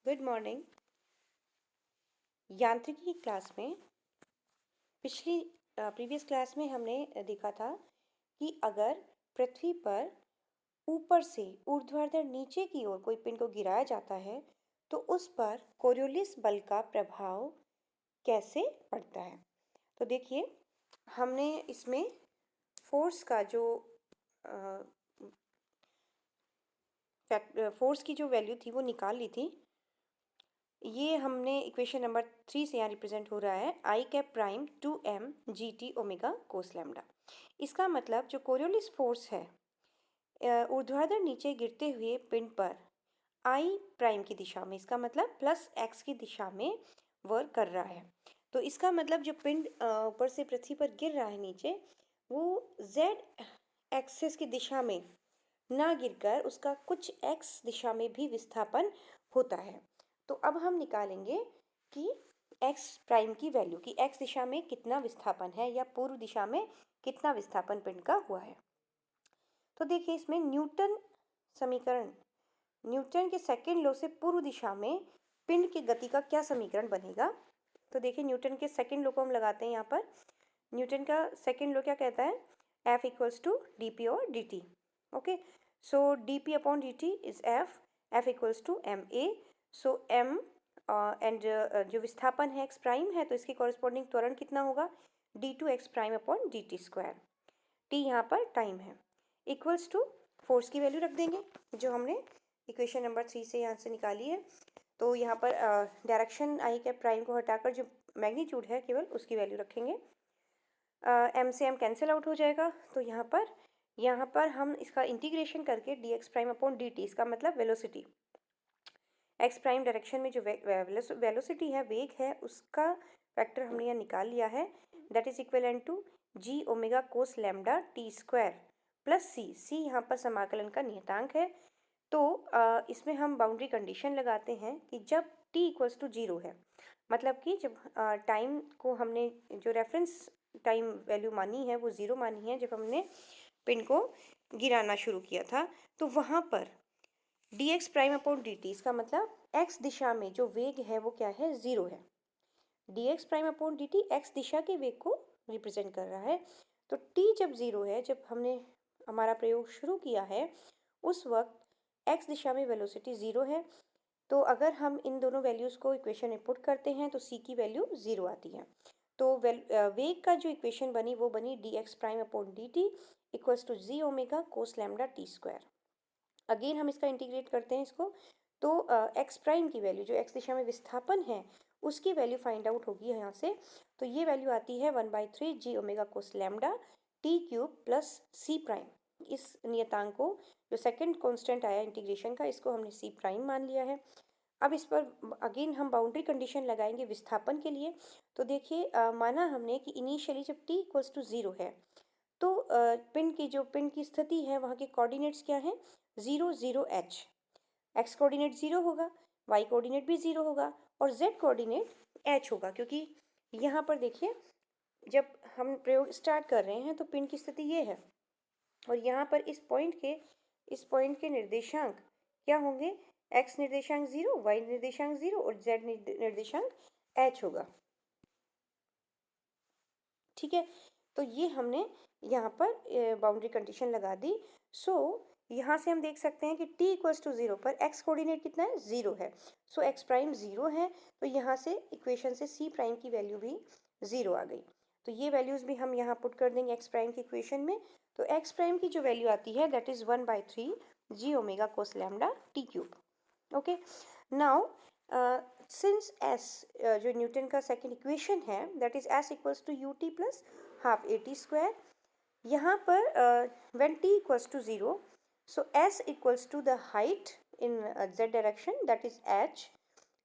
Good morning. यांत्रिकी की class में प्रीवियस क्लास में हमने देखा था कि अगर पृथ्वी पर ऊपर से ऊर्ध्वाधर नीचे की ओर कोई पिंड को गिराया जाता है तो उस पर कोरियोलिस बल का प्रभाव कैसे पड़ता है। तो देखिए, हमने इसमें फोर्स का जो फोर्स की जो वैल्यू थी वो निकाल ली थी। ये हमने इक्वेशन नंबर 3 से यहाँ रिप्रेजेंट हो रहा है I cap prime 2m GT omega cos lambda. इसका मतलब जो कोरियोलिस फोर्स है ऊर्ध्वाधर नीचे गिरते हुए पिंड पर आई प्राइम की दिशा में, इसका मतलब प्लस एक्स की दिशा में वर्क कर रहा है। तो इसका मतलब जो पिंड ऊपर से पृथ्वी पर गिर रहा है नीचे, वो जेड एक्सिस की दिशा में ना गिरकर उसका कुछ एक्स दिशा में भी विस्थापन होता है। तो अब हम निकालेंगे कि एक्स प्राइम की वैल्यू कि एक्स दिशा में कितना विस्थापन है या पूर्व दिशा में कितना विस्थापन पिंड का हुआ है। तो देखिए, इसमें न्यूटन समीकरण, न्यूटन के सेकंड लॉ से पूर्व दिशा में पिंड की गति का क्या समीकरण बनेगा। तो देखिए, न्यूटन के सेकंड लॉ को हम लगाते हैं यहाँ पर। न्यूटन का सेकंड लॉ क्या कहता है? F equals to D P और D T. Okay, so D P upon D T is F equals to M A. So M and जो विस्थापन है एक्स प्राइम है, तो इसके कॉरेस्पॉन्डिंग त्वरण कितना होगा? D two x prime upon D t square. टी यहाँ पर टाइम है, इक्वल्स टू फोर्स की वैल्यू रख देंगे जो हमने इक्वेशन नंबर 3 से यहाँ से निकाली है। तो यहाँ पर डायरेक्शन आई कैप प्राइम को हटाकर जो मैग्नीट्यूड है केवल उसकी वैल्यू रखेंगे। एम से एम कैंसिल आउट हो जाएगा। तो यहाँ पर हम इसका इंटीग्रेशन करके D x prime upon D T, इसका मतलब वेलोसिटी, एक्स प्राइम डायरेक्शन में जो वेलोसिटी है, वेग है, उसका वेक्टर हमने यहाँ निकाल लिया है। That is equal to ji omega cos lambda T square plus C यहाँ पर समाकलन का नियतांक है। तो इसमें हम बाउंड्री कंडीशन लगाते हैं कि जब t इक्वल्स टू 0 है, मतलब कि जब टाइम को हमने जो रेफरेंस टाइम वैल्यू मानी है वो 0 मानी है, जब हमने पिंड को गिराना शुरू किया था, तो वहाँ पर D x prime upon D T, इसका मतलब एक्स दिशा में जो वेग है वो क्या है? 0 है। D x prime upon D T X दिशा के वेग को रिप्रेजेंट कर रहा है। तो t जब 0 है, जब हमने हमारा प्रयोग शुरू किया है, उस वक्त एक्स दिशा में वेलोसिटी 0 है। तो अगर हम इन दोनों वैल्यूज़ को इक्वेशन में पुट करते हैं तो c की वैल्यू 0 आती है। तो वेग का जो इक्वेशन बनी वो बनी d x prime upon D T equals to ji omega cos lambda T square. Again हम इसका इंटीग्रेट करते हैं इसको, तो एक्स प्राइम की वैल्यू जो एक्स दिशा में विस्थापन है उसकी वैल्यू फाइंड आउट होगी यहाँ से। तो ये वैल्यू आती है 1/3 g omega cos lambda t cube plus C prime. इस नियतांक को, जो सेकंड कांस्टेंट आया इंटीग्रेशन का, इसको हमने सी प्राइम मान लिया है। अब इस पर अगेन हम बाउंड्री कंडीशन लगाएंगे विस्थापन के लिए। तो देखिए, माना हमने कि इनिशियली जब t इक्वल्स टू 0 है, तो पिंड की स्थिति है, वहाँ के कोऑर्डिनेट्स क्या हैं? 0 0 h। एक्स कोऑर्डिनेट 0 होगा, वाई कोऑर्डिनेट भी 0 होगा और जेड कोऑर्डिनेट h होगा, क्योंकि यहाँ पर देखिए, जब हम प्रयोग स्टार्ट कर रहे हैं तो पिंड की स्थिति ये है, और यहाँ पर इस पॉइंट के निर्देशांक क्या होंगे? एक्स निर्देशांक 0, वाई निर्देशांक 0 और जेड निर्देशांक h होगा। ठीक है, तो ये हमने यहाँ पर बाउंड्री कंडीशन लगा दी। सो यहाँ से हम देख सकते हैं कि t इक्वल्स टू 0 पर x कोऑर्डिनेट कितना है? 0 है। सो x प्राइम 0 है, तो यहाँ से इक्वेशन से c प्राइम की वैल्यू भी 0 आ गई। तो ये वैल्यूज़ भी हम यहाँ पुट कर देंगे x प्राइम की इक्वेशन में। तो x प्राइम की जो वैल्यू आती है that is 1/3 g omega cos lambda t cube. Okay, now since s जो न्यूटन का सेकंड इक्वेशन है that is s equals to u t plus half a t square. यहाँ पर when t equals to 0, so s equals to the height in z direction that is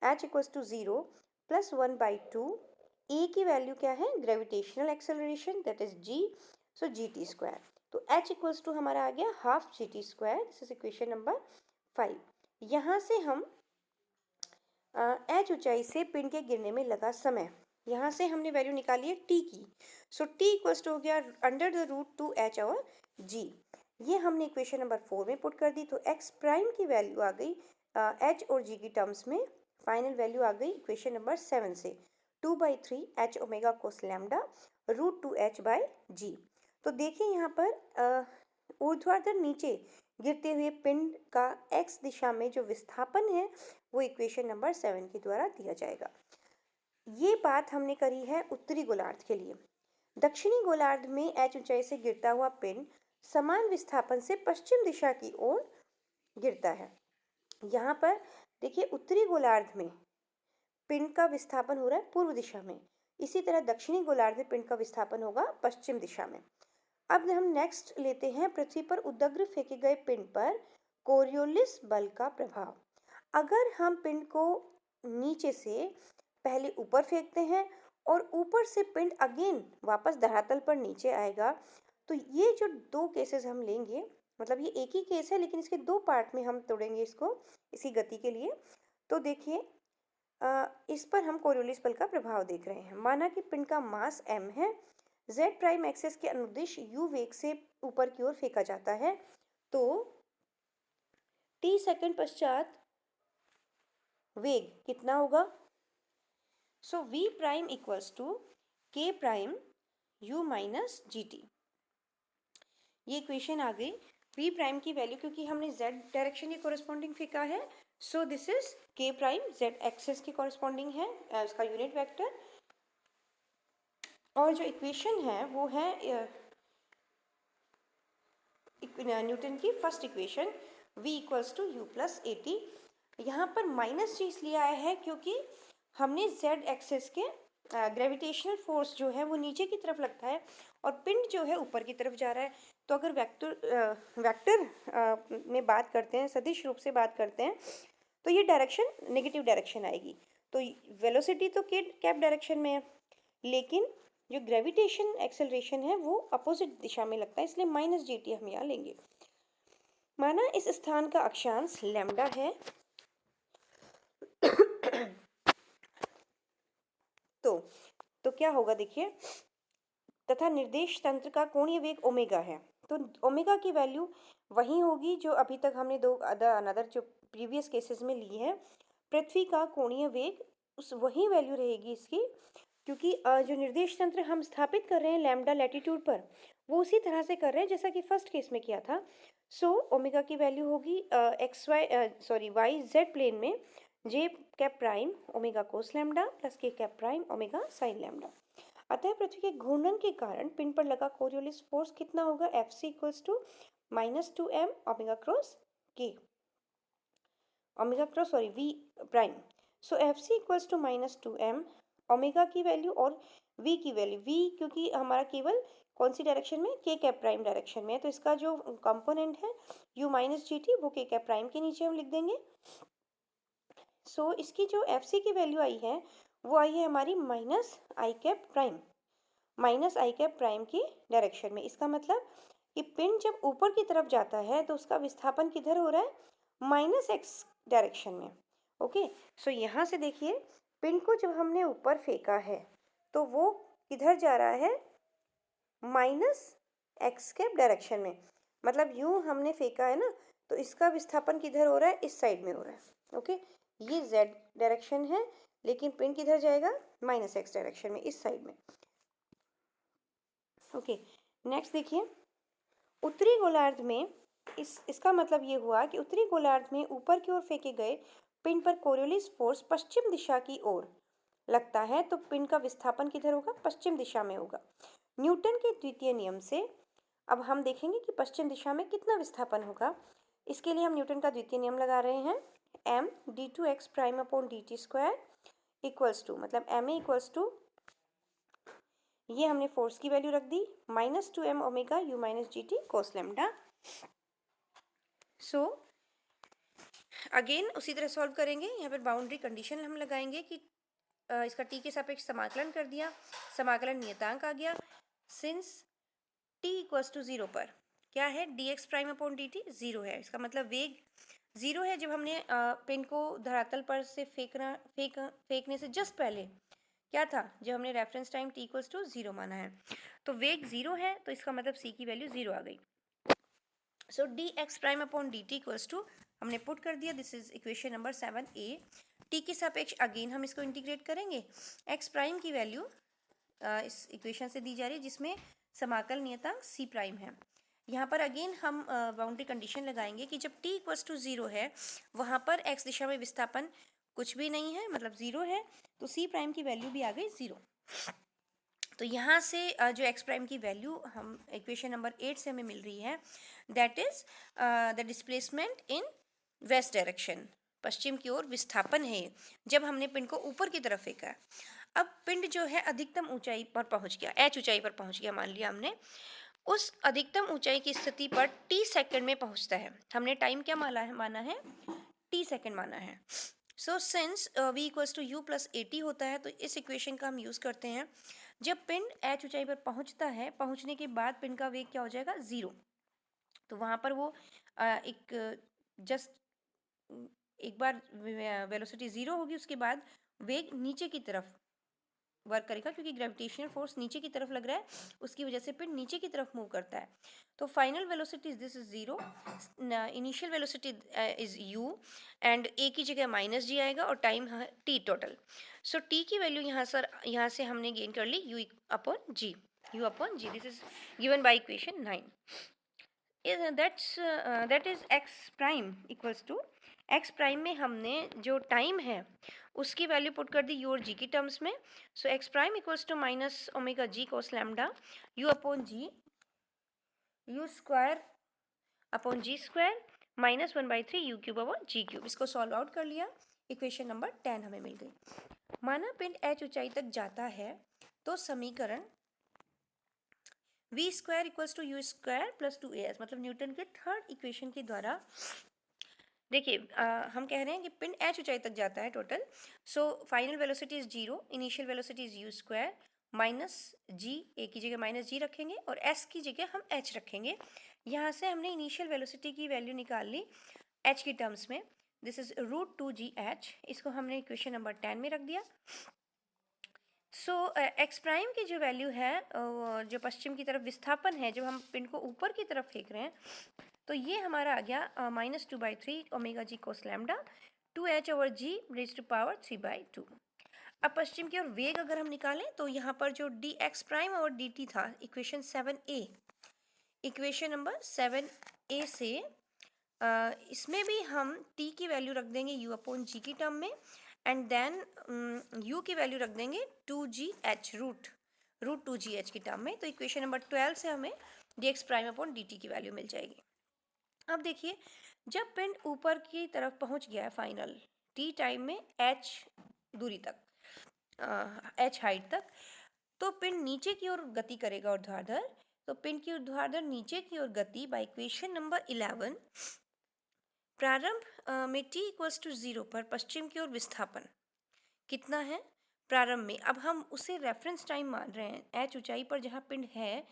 h equals to 0 plus 1/2 a की value क्या है? Gravitational acceleration that is g, so G T square. तो h equals to हमारा आ गया half G T square. This is equation number 5। यहाँ से हम h ऊंचाई से पिंड के गिरने में लगा समय, यहाँ से हमने वैल्यू निकाली है t की। सो t इक्वल्स टू हो गया अंडर द रूट 2h और g। ये हमने इक्वेशन नंबर 4 में पुट कर दी। तो x प्राइम की वैल्यू आ गई h और g की टर्म्स में फाइनल वैल्यू आ गई इक्वेशन नंबर 7 से 2/3 h omega cos lambda √2h/g। तो देखिए यहाँ पर ऊर्ध्वाधर नीचे गिरते हुए पिंड का x दिशा में जो विस्थापन है वो इक्वेशन नंबर 7 के द्वारा दिया जाएगा। ये बात हमने करी है उत्तरी गोलार्ध के लिए। दक्षिणी गोलार्ध में h ऊंचाई से गिरता हुआ पिंड समान विस्थापन से पश्चिम दिशा की ओर गिरता है। यहाँ पर देखिए उत्तरी गोलार्ध में पिंड का विस्थापन हो रहा है पूर्व दिशा में, इसी तरह दक्षिणी गोलार्ध में पिंड का विस्थापन होगा पश्चिम दिशा में। अब हम नेक्स्ट लेते हैं पृथ्वी पर उदग्र फेंके गए पिंड पर कोरियोलिस बल का प्रभाव। अगर हम पिंड को नीचे से पहले ऊपर फेंकते हैं और ऊपर से पिंड अगेन वापस धरातल पर नीचे आएगा, तो ये जो दो केसेस हम लेंगे, मतलब ये एक ही केस है लेकिन इसके दो पार्ट में हम तोड़ेंगे इसको इसी गति के लिए। तो देखिए इस पर हम कोरियोलिस बल का प्रभाव देख रहे हैं। माना कि पिंड का मास m है, z प्राइम एक्सिस के अनुदिश u वेग से ऊपर की ओर फेंका जाता है, तो t सेकंड पश्चात वेग कितना होगा? So v prime equals to k prime u minus ji t. ये इक्वेशन आ गई। v प्राइम की वैल्यू क्योंकि हमने z डायरेक्शन के कोरिस्पॉन्डिंग फेंका है, सो this is k prime z axis के कोरिस्पॉन्डिंग है उसका यूनिट वेक्टर। और जो इक्वेशन है वो है न्यूटन की first equation v equals to u plus a t. यहाँ पर माइनस जी इसलिए आया है क्योंकि हमने z एक्सिस के ग्रेविटेशनल फोर्स जो है वो नीचे की तरफ लगता है और पिंड जो है ऊपर की तरफ जा रहा है। तो अगर वेक्टर में बात करते हैं, सदिश रूप से बात करते हैं, तो ये डायरेक्शन नेगेटिव डायरेक्शन आएगी। तो वेलोसिटी तो कैप डायरेक्शन में है, लेकिन जो ग्रेविटेशन एक्सेलरेशन है वो अपोजिट दिशा में लगता है, इसलिए माइनस जी टी हम यहाँ लेंगे। माना इस स्थान का अक्षांश लैम्डा है तो क्या होगा देखिए, तथा निर्देश तंत्र का कोणीय वेग ओमेगा है, तो ओमेगा की वैल्यू वही होगी जो अभी तक हमने दो अनदर जो प्रीवियस केसेस में ली है। पृथ्वी का कोणीय वेग उस वही वैल्यू रहेगी इसकी, क्योंकि जो निर्देश तंत्र हम स्थापित कर रहे हैं लैम्डा लैटिट्यूड पर, वो उसी तरह से कर रहे हैं जैसा कि फर्स्ट केस में किया था। सो ओमेगा की वैल्यू होगी वाई जेड प्लेन में जे cap prime omega cos lambda plus के cap prime omega sine lambda. अतः पृथ्वी के घूर्णन के कारण पिंड पर लगा कोरियोलिस फोर्स कितना होगा? F C equals to -2m omega cross के omega cross V prime. So F C equals to -2m omega की वैल्यू और v की वैल्यू, v क्योंकि हमारा केवल कौन सी डायरेक्शन में, के कैप प्राइम डायरेक्शन में है, तो इसका जो कंपोनेंट है u माइनस जी टी वो के कैप प्राइम के नीचे हम लिख देंगे। सो इसकी जो एफ सी की वैल्यू आई है वो आई है हमारी माइनस आई कैप प्राइम की डायरेक्शन में। इसका मतलब कि पिंड जब ऊपर की तरफ जाता है तो उसका विस्थापन किधर हो रहा है? माइनस एक्स डायरेक्शन में। ओके, सो यहाँ से देखिए पिंड को जब हमने ऊपर फेंका है तो वो किधर जा रहा है? माइनस एक्स कैप डायरेक्शन में। मतलब यूं हमने फेंका है ना, तो इसका विस्थापन किधर हो रहा है? इस साइड में हो रहा है। ओके, ये जेड डायरेक्शन है लेकिन पिंड किधर जाएगा? माइनस एक्स डायरेक्शन में, इस साइड में। ओके, नेक्स्ट देखिए उत्तरी गोलार्ध में इसका मतलब ये हुआ कि उत्तरी गोलार्ध में ऊपर की ओर फेंके गए पिंड पर कोरियोलिस फोर्स पश्चिम दिशा की ओर लगता है, तो पिंड का विस्थापन किधर होगा? पश्चिम दिशा में होगा। न्यूटन के द्वितीय नियम से अब हम देखेंगे कि पश्चिम दिशा में कितना विस्थापन होगा। इसके लिए हम न्यूटन का द्वितीय नियम लगा रहे हैं, m d2x prime upon dt square equals to, मतलब ma इक्वल्स टू, ये हमने फोर्स की वैल्यू रख दी -2m omega u minus G T cos lambda. So again उसी तरह सॉल्व करेंगे। यहाँ पर बाउंड्री कंडीशन हम लगाएंगे कि इसका t के सापेक्ष समाकलन कर दिया, समाकलन नियतांक आ गया। सिंस t इक्वल्स टू 0 पर क्या है? dx प्राइम अपॉन dt 0 है, इसका मतलब वेग 0 है। जब हमने पिंड को धरातल पर से फेंकने से जस्ट पहले क्या था? जब हमने reference time t equals to 0 माना है, तो वेग 0 है, तो इसका मतलब c की वैल्यू 0 आ गई। So D x prime upon D T equals to, हमने पुट कर दिया, this is equation number 7A। T के सापेक्ष अगेन हम इसको इंटीग्रेट करेंगे। एक्स प्राइम की वैल्यू इस इक्वेशन से दी जा रही है जिसमें समाकल नियतांक सी प्राइम है। यहाँ पर अगेन हम बाउंड्री कंडीशन लगाएंगे कि जब t इक्वल्स टू 0 है वहाँ पर x दिशा में विस्थापन कुछ भी नहीं है, मतलब 0 है, तो c प्राइम की वैल्यू भी आ गई 0। तो यहाँ से जो x प्राइम की वैल्यू हम इक्वेशन नंबर 8 से हमें मिल रही है, that is the displacement in west direction, पश्चिम की ओर विस्थापन है जब हमने पिंड को ऊपर की तरफ फेंका है। अब पिंड जो है अधिकतम ऊंचाई पर पहुंच गया, h ऊंचाई पर पहुंच गया मान लिया हमने, उस अधिकतम ऊंचाई की स्थिति पर t सेकंड में पहुंचता है। हमने टाइम क्या माना है t सेकंड माना है। So since v equals to u plus at होता है, तो इस इक्वेशन का हम यूज़ करते हैं। जब पिंड h ऊंचाई पर पहुंचता है, पहुंचने के बाद पिंड का वेग क्या हो जाएगा 0, तो वहाँ पर वो एक बार वेलोसिटी 0 होगी, उसके बाद वेग नीचे की तरफ वर्क करेगा क्योंकि ग्रेविटेशनल फोर्स नीचे की तरफ लग रहा है, उसकी वजह से पिंड नीचे की तरफ मूव करता है। तो final velocity this is 0, initial velocity is u and a की जगह माइनस जी आएगा और टाइम है t टोटल। सो t की वैल्यू यहाँ से हमने गेन कर ली u upon g, this is given by equation 9। That is x prime equals to, x prime में हमने जो टाइम है उसकी वैल्यू पुट कर दी u और g की टर्म्स में। So x prime equals to minus omega g cos lambda u upon g, u square upon g square minus 1/3 u cube upon g cube. इसको सॉल्व आउट कर लिया, equation number 10 हमें मिल गई। माना पिंड h ऊंचाई तक जाता है तो समीकरण v square equals to u square plus 2as, मतलब न्यूटन के थर्ड इक्वेशन के द्वारा, देखिए हम कह रहे हैं कि पिंड h ऊंचाई तक जाता है total. So final velocity is 0, initial velocity is u square minus g, a की जगह माइनस जी रखेंगे और s की जगह हम h रखेंगे। यहाँ से हमने इनिशियल वेलोसिटी की वैल्यू निकाल ली h की टर्म्स में, दिस इज √2gh, इसको हमने इक्वेशन नंबर 10 में रख दिया। सो एक्स प्राइम की जो वैल्यू है जो पश्चिम की तरफ विस्थापन है, जब हम पिंड को ऊपर की तरफ फेंक रहे हैं, तो ये हमारा आ गया -2/3 omega ji cos lambda 2h over g raise to power 3/2। अब पश्चिम की ओर वेग अगर हम निकालें तो यहाँ पर जो डी एक्स प्राइम और डी टी था, equation 7A, equation number 7A से इसमें भी हम t की वैल्यू रख देंगे u अपॉन जी की टर्म में, एंड देन u की वैल्यू रख देंगे 2gh रूट 2gh की टर्म में। तो इक्वेशन नंबर 12 से हमें dx प्राइम अपॉन dt की वैल्यू मिल जाएगी। अब देखिए, जब पिंड ऊपर की तरफ पहुंच गया है फाइनल t टाइम में h दूरी तक, h हाइट तक, तो पिंड नीचे की ओर गति करेगा ऊर्ध्वाधर। तो पिंड की ऊर्ध्वाधर नीचे की ओर गति बाय इक्वेशन नंबर 11, प्रारंभ में t इक्वल्स टू 0 पर पश्चिम की ओर विस्थापन कितना है प्रारंभ में, अब हम उसे रेफरेंस टाइम मान रहे हैं, h ऊंचाई पर जहाँ पिंड है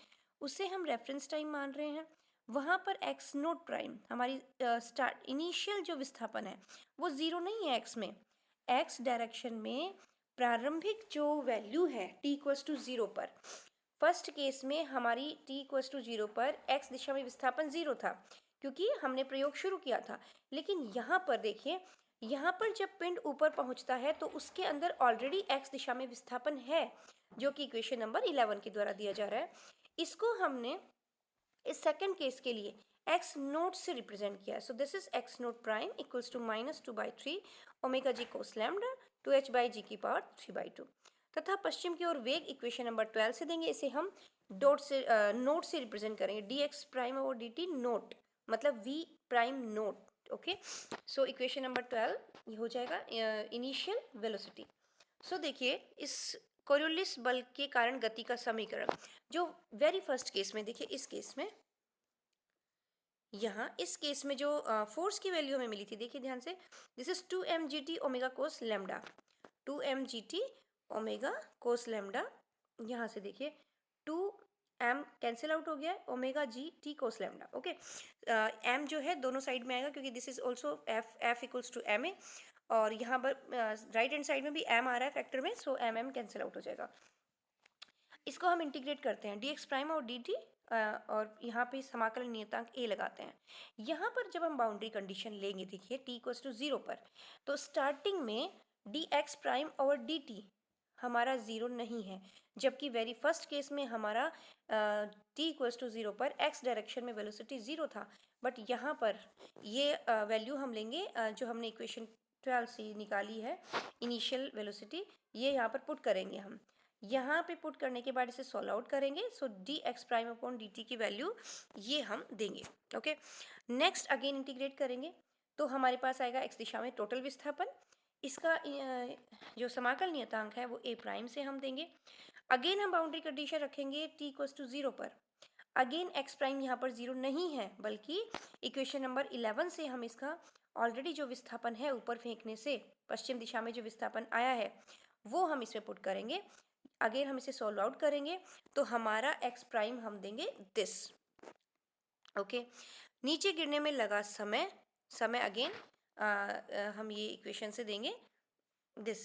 उसे हम रेफरेंस टाइम मान रहे हैं। वहाँ पर x नोट प्राइम हमारी स्टार्ट इनिशियल जो विस्थापन है वो 0 नहीं है x में, x डायरेक्शन में प्रारंभिक जो वैल्यू है t इक्वल्स टू 0 पर, फर्स्ट केस में हमारी t इक्वल्स टू 0 पर x दिशा में विस्थापन 0 था क्योंकि हमने प्रयोग शुरू किया था। लेकिन यहाँ पर देखिए, यहाँ पर जब पिंड ऊपर पहुँचता है तो उसके अंदर ऑलरेडी x दिशा में विस्थापन है, जो कि इक्वेशन नंबर 11 के द्वारा दिया जा रहा है। इसको हमने इस सेकंड केस के लिए x नोट से रिप्रेजेंट किया। So this is x naught prime equals to -2/3 omega ji cos lambda 2h by G की पावर 3/2, तथा पश्चिम की ओर वेग इक्वेशन नंबर 12 से देंगे। इसे हम नोट से रिप्रेजेंट करेंगे, dx प्राइम और dt नोट, मतलब v prime note. Okay, so equation number 12 ये हो जाएगा इनिशियल वेलोसिटी। सो देखिए, इस कोरियोलिस बल के कारण गति का समीकरण जो वेरी फर्स्ट केस में, देखिए इस केस में, यहाँ इस केस में जो फोर्स की वैल्यू हमें मिली थी, देखिए ध्यान से, this is 2mgt omega cos lambda, 2mgt omega cos lambda. यहाँ से देखिए 2m कैंसिल आउट हो गया है, omega g T cos lambda. Okay, m जो है दोनों साइड में आएगा क्योंकि this is also f equals to ma, और यहाँ पर राइट हैंड साइड में भी m आ रहा है फैक्टर में, सो m कैंसिल आउट हो जाएगा। इसको हम इंटीग्रेट करते हैं, dx प्राइम और dt और यहाँ पे समाकलन नियतांक a लगाते हैं। यहाँ पर जब हम बाउंड्री कंडीशन लेंगे, देखिए t इक्वल्स टू 0 पर, तो स्टार्टिंग में dx प्राइम ओवर dt हमारा 0 नहीं है, जबकि वेरी फर्स्ट केस में हमारा t इक्वल्स टू 0 पर x डायरेक्शन में वेलोसिटी 0 था। बट यहाँ पर ये वैल्यू हम लेंगे जो हमने इक्वेशन 12 से निकाली है, इनिशियल वेलोसिटी, ये यहाँ पर पुट करेंगे हम। यहाँ पे पुट करने के बाद इसे सॉल्व आउट करेंगे, so D x prime upon D T की वैल्यू ये हम देंगे। ओके, नेक्स्ट अगेन इंटीग्रेट करेंगे तो हमारे पास आएगा एक्स दिशा में टोटल विस्थापन। इसका जो समाकल नियतांक है वो ए प्राइम से हम देंगे। अगेन हम बाउंड्री कंडीशन रखेंगे टी इक्वल्स टू 0 पर। अगेन एक्स प्राइम यहाँ पर 0 नहीं है, बल्कि इक्वेशन नंबर 11 से हम इसका ऑलरेडी जो विस्थापन है ऊपर फेंकने से पश्चिम दिशा में जो विस्थापन आया है वो हम इसमें पुट करेंगे। अगेन हम इसे सॉल्व आउट करेंगे तो हमारा एक्स प्राइम हम देंगे दिस। ओके, नीचे गिरने में लगा समय अगेन हम ये इक्वेशन से देंगे this,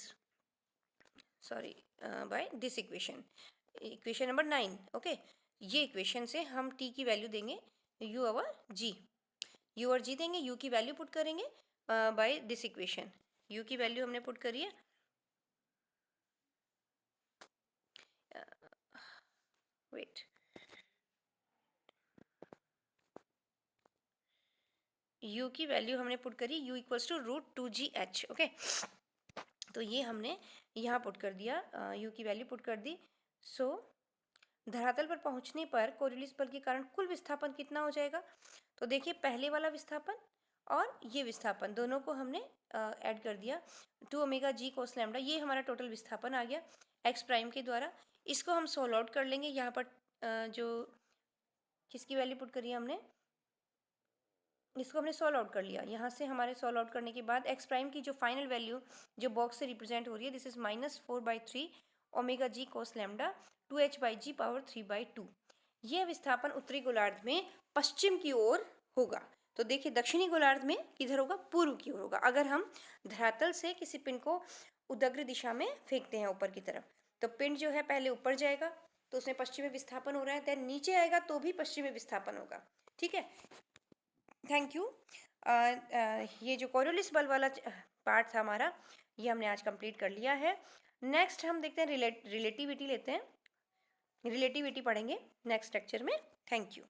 sorry by this equation number 9। Okay, ये इक्वेशन से हम t की वैल्यू देंगे u ओवर g देंगे, u की वैल्यू पुट करेंगे बाय दिस इक्वेशन। u की वैल्यू हमने पुट करी है, वेट, u की वैल्यू हमने पुट करी u equals to √2gh। Okay, तो ये हमने यहाँ पुट कर दिया, u की वैल्यू पुट कर दी। सो धरातल पर पहुंचने पर कोरियोलिस बल के कारण कुल विस्थापन कितना हो जाएगा, तो देखिए पहले वाला विस्थापन और ये विस्थापन दोनों को हमने ऐड कर दिया 2 ओमेगा जी कोस लैम्डा, ये हमारा टोटल विस्थापन आ गया एक्स प्राइम के द्वारा। इसको हम सॉल्व आउट कर लेंगे। यहाँ पर जो किसकी वैल्यू पुट करी है हमने, इसको हमने सॉल्व आउट कर लिया। यहाँ से हमारे सॉल्व आउट करने के बाद एक्स प्राइम की जो फाइनल वैल्यू जो बॉक्स से रिप्रेजेंट हो रही है, this is -4/3 omega ji cos lambda 2h/g power 3/2। ये विस्थापन उत्तरी गोलार्ध में पश्चिम की ओर होगा। तो देखिए दक्षिणी गोलार्ध में किधर होगा, पूर्व की ओर होगा। अगर हम धरातल से किसी पिंड को उदग्र दिशा में फेंकते हैं ऊपर की तरफ, तो पिंड जो है पहले ऊपर जाएगा तो उसमें पश्चिमी विस्थापन हो रहा है, देन नीचे आएगा तो भी पश्चिमी विस्थापन होगा। ठीक है, थैंक यू। ये जो कोरियोलिस बल वाला पार्ट था हमारा, ये हमने आज कंप्लीट कर लिया है। नेक्स्ट हम देखते हैं रिलेटिविटी लेते हैं, रिलेटिविटी पढ़ेंगे नेक्स्ट लेक्चर में। Thank you.